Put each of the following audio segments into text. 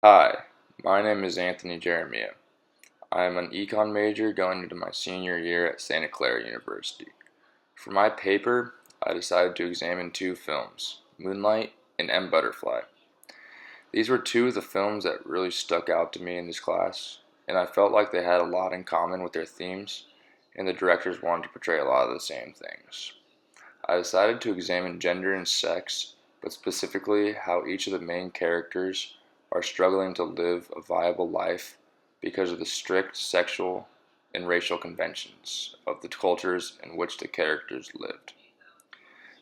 Hi, my name is Anthony Jeremiah. I am an econ major going into my senior year at Santa Clara University. For my paper, I decided to examine two films, Moonlight and M Butterfly. These were two of the films that really stuck out to me in this class, and I felt like they had a lot in common with their themes, and the directors wanted to portray a lot of the same things. I decided to examine gender and sex, but specifically how each of the main characters are struggling to live a viable life because of the strict sexual and racial conventions of the cultures in which the characters lived.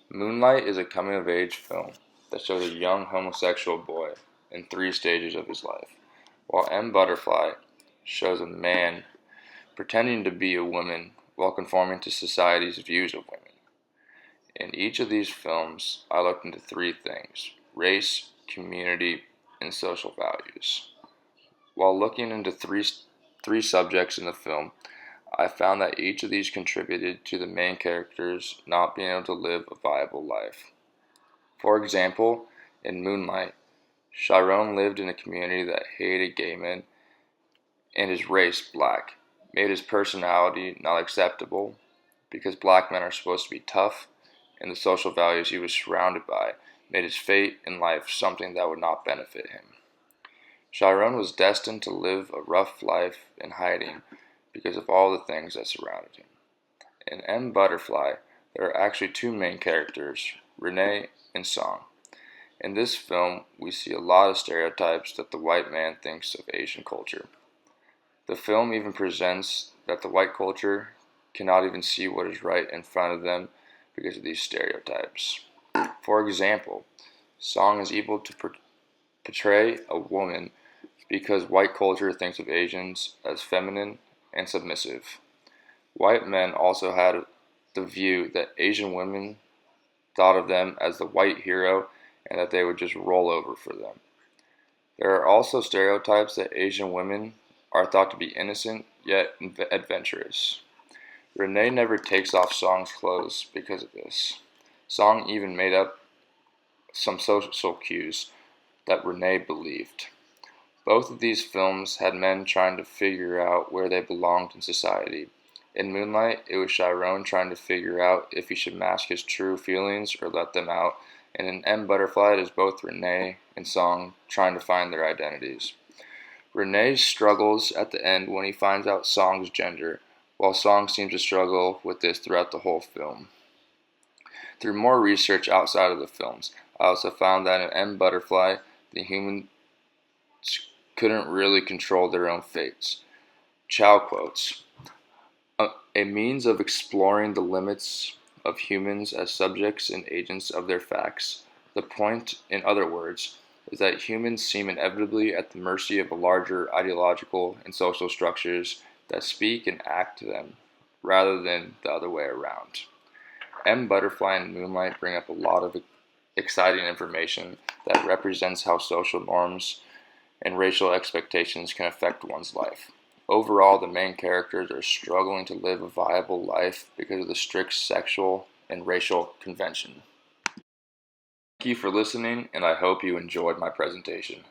Moonlight is a coming of age film that shows a young homosexual boy in three stages of his life, while M Butterfly shows a man pretending to be a woman while conforming to society's views of women. In each of these films, I looked into three things: race, community, and social values. While looking into three subjects in the film, I found that each of these contributed to the main characters not being able to live a viable life. For example, in Moonlight, Chiron lived in a community that hated gay men, and his race, black, made his personality not acceptable because black men are supposed to be tough, and the social values he was surrounded by made his fate in life something that would not benefit him. Chiron was destined to live a rough life in hiding because of all the things that surrounded him. In M Butterfly, there are actually two main characters, Renee and Song. In this film, we see a lot of stereotypes that the white man thinks of Asian culture. The film even presents that the white culture cannot even see what is right in front of them because of these stereotypes. For example, Song is able to portray a woman because white culture thinks of Asians as feminine and submissive. White men also had the view that Asian women thought of them as the white hero and that they would just roll over for them. There are also stereotypes that Asian women are thought to be innocent yet adventurous. Renee never takes off Song's clothes because of this. Song even made up some social cues that Renee believed. Both of these films had men trying to figure out where they belonged in society. In Moonlight, it was Chiron trying to figure out if he should mask his true feelings or let them out, and in M Butterfly, it is both Renee and Song trying to find their identities. Renee struggles at the end when he finds out Song's gender, while Song seems to struggle with this throughout the whole film. Through more research outside of the films, I also found that in M Butterfly, the humans couldn't really control their own fates. Chow quotes, "A means of exploring the limits of humans as subjects and agents of their facts. The point, in other words, is that humans seem inevitably at the mercy of a larger ideological and social structures that speak and act to them, rather than the other way around." M Butterfly and Moonlight bring up a lot of exciting information that represents how social norms and racial expectations can affect one's life. Overall, the main characters are struggling to live a viable life because of the strict sexual and racial convention. Thank you for listening, and I hope you enjoyed my presentation.